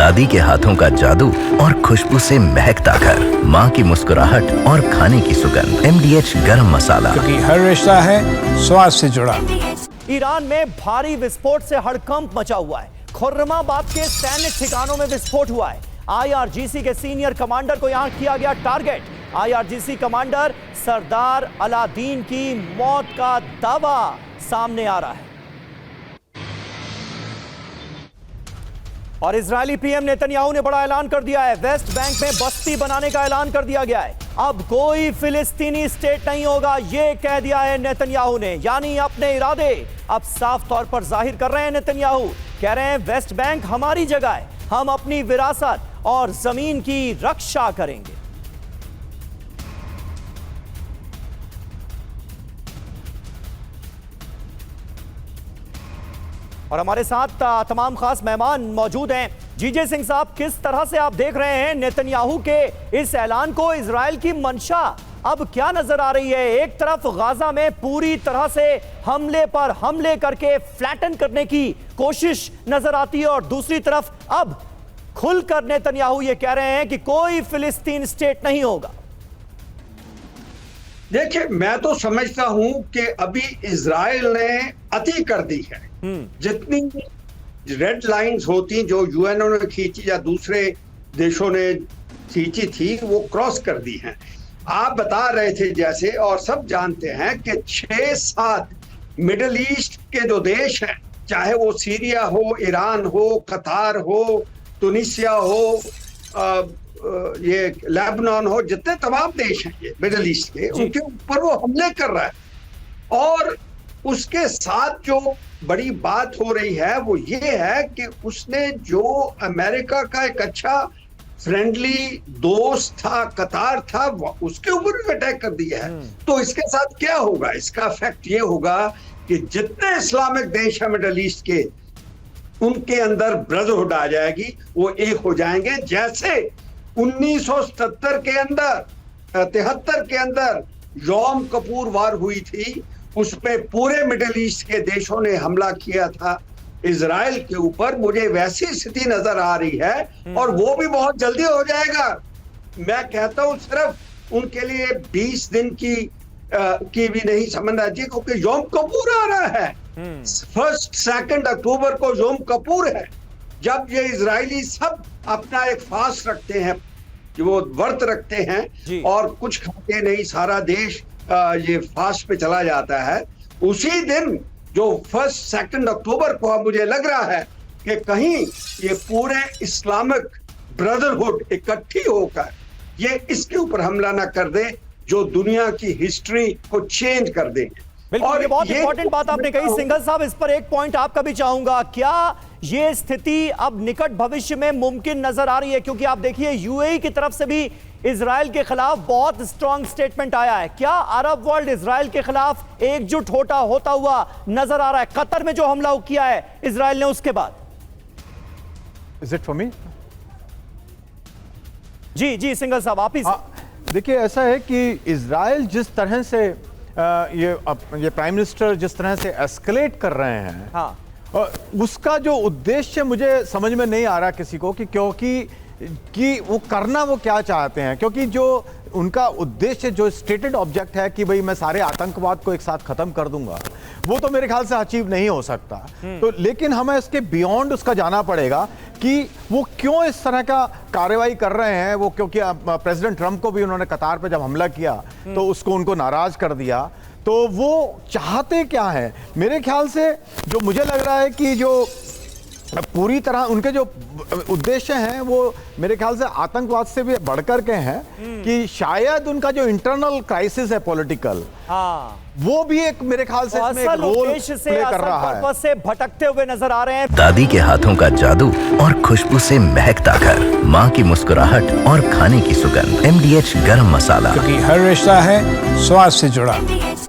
दादी के हाथों का जादू और खुशबू से महकता घर, माँ की मुस्कुराहट और खाने की सुगंध। MDH गरम मसाला, क्योंकि हर रिश्ता है स्वाद से जुड़ा। ईरान में भारी विस्फोट से हड़कंप मचा हुआ है। खुर्रमाबाद के सैन्य ठिकानों में विस्फोट हुआ है। IRGC के सीनियर कमांडर को यहां किया गया टारगेट। IRGC कमांडर सरदार अलादीन की मौत का दावा सामने आ रहा है। और इजरायली पीएम नेतन्याहू ने बड़ा ऐलान कर दिया है। वेस्ट बैंक में बस्ती बनाने का ऐलान कर दिया गया है। अब कोई फिलिस्तीनी स्टेट नहीं होगा, यह कह दिया है नेतन्याहू ने। यानी अपने इरादे अब साफ तौर पर जाहिर कर रहे हैं नेतन्याहू। कह रहे हैं वेस्ट बैंक हमारी जगह है, हम अपनी विरासत और जमीन की रक्षा करेंगे। और हमारे साथ तमाम खास मेहमान मौजूद हैं। जीजे सिंह साहब, किस तरह से आप देख रहे हैं नेतन्याहू के इस ऐलान को? इजराइल की मंशा अब क्या नजर आ रही है? एक तरफ गाजा में पूरी तरह से हमले पर हमले करके फ्लैटन करने की कोशिश नजर आती है, और दूसरी तरफ अब खुलकर नेतन्याहू ये कह रहे हैं कि कोई फिलिस्तीन स्टेट नहीं होगा। देखिए, मैं तो समझता हूं कि अभी इजराइल ने अति कर दी है। जितनी रेड लाइंस होती जो यूएनओ ने खींची या दूसरे देशों ने खींची थी, वो क्रॉस कर दी हैं। आप बता रहे थे जैसे, और सब जानते हैं कि 6-7 मिडिल ईस्ट के जो देश हैं, चाहे वो सीरिया हो, ईरान हो, कतार हो, तुनिसिया हो, ये लेबनान हो, जितने तमाम देश हैं ये मिडिल ईस्ट के, उनके ऊपर वो हमले कर रहा है। और उसके साथ जो बड़ी बात हो रही है वो ये है कि उसने जो अमेरिका का एक अच्छा फ्रेंडली दोस्त था, कतार था, उसके ऊपर भी अटैक कर दिया है। तो इसके साथ क्या होगा? इसका इफेक्ट ये होगा कि जितने इस्लामिक देश हैं मिडिल ईस्ट के, उनके अंदर ब्रदरहुड आ जाएगी, वो एक हो जाएंगे। जैसे 1970 के अंदर, 73 के अंदर यौम कपूर वार हुई थी, उसमें पूरे मिडिल ईस्ट के देशों ने हमला किया था इजराइल के ऊपर। मुझे वैसी स्थिति नजर आ रही है, और वो भी बहुत जल्दी हो जाएगा। मैं कहता हूं सिर्फ उनके लिए 20 दिन की भी नहीं समझना चाहिए, क्योंकि यौम कपूर आ रहा है। 1-2 अक्टूबर को यौम कपूर है, जब ये इजरायली सब अपना एक फास्ट रखते हैं, वो व्रत रखते हैं और कुछ खाते नहीं, सारा देश ये फास्ट पे चला जाता है। उसी दिन जो 1-2 अक्टूबर को मुझे लग रहा है कि कहीं ये पूरे इस्लामिक ब्रदरहुड इकट्ठी होकर ये इसके ऊपर हमला ना कर दे, जो दुनिया की हिस्ट्री को चेंज कर देंगे। बिल्कुल, ये बहुत इंपॉर्टेंट बात आपने कही सिंघल साहब। इस पर एक पॉइंट आपका भी चाहूंगा। क्या ये स्थिति अब निकट भविष्य में मुमकिन नजर आ रही है? क्योंकि आप देखिए, यूएई की तरफ से भी इजराइल के खिलाफ बहुत स्ट्रॉन्ग स्टेटमेंट आया है। क्या अरब वर्ल्ड इजराइल के खिलाफ एकजुट होता हुआ नजर आ रहा है? कतर में जो हमला किया है इजराइल ने, उसके बाद। Is it for me? जी सिंघल साहब, आप ही। देखिए, ऐसा है कि इजराइल जिस तरह से ये प्राइम मिनिस्टर जिस तरह से एस्केलेट कर रहे हैं, हाँ, और उसका जो उद्देश्य मुझे समझ में नहीं आ रहा किसी को, कि वो करना वो क्या चाहते हैं। क्योंकि जो उनका उद्देश्य, जो स्टेटेड ऑब्जेक्ट है कि भाई मैं सारे आतंकवाद को एक साथ खत्म कर दूंगा, वो तो मेरे ख्याल से अचीव नहीं हो सकता। तो लेकिन हमें इसके बियॉन्ड उसका जाना पड़ेगा कि वो क्यों इस तरह का कार्रवाई कर रहे हैं। वो क्योंकि प्रेसिडेंट ट्रंप को भी उन्होंने कतार पे जब हमला किया तो उसको उनको नाराज कर दिया। तो वो चाहते क्या है? मेरे ख्याल से जो मुझे लग रहा है कि जो पूरी तरह उनके जो उद्देश्य हैं, वो मेरे ख्याल से आतंकवाद से भी बढ़कर के हैं, कि शायद उनका जो इंटरनल क्राइसिस है पॉलिटिकल, वो भी एक मेरे ख्याल से इसमें एक रोल प्ले कर रहा है। से भटकते हुए नजर आ रहे हैं। दादी के हाथों का जादू और खुशबू से महकता घर, माँ की मुस्कुराहट और खाने की सुगंध। MDH गरम मसाला, क्योंकि हर रिश्ता है स्वाद से जुड़ा।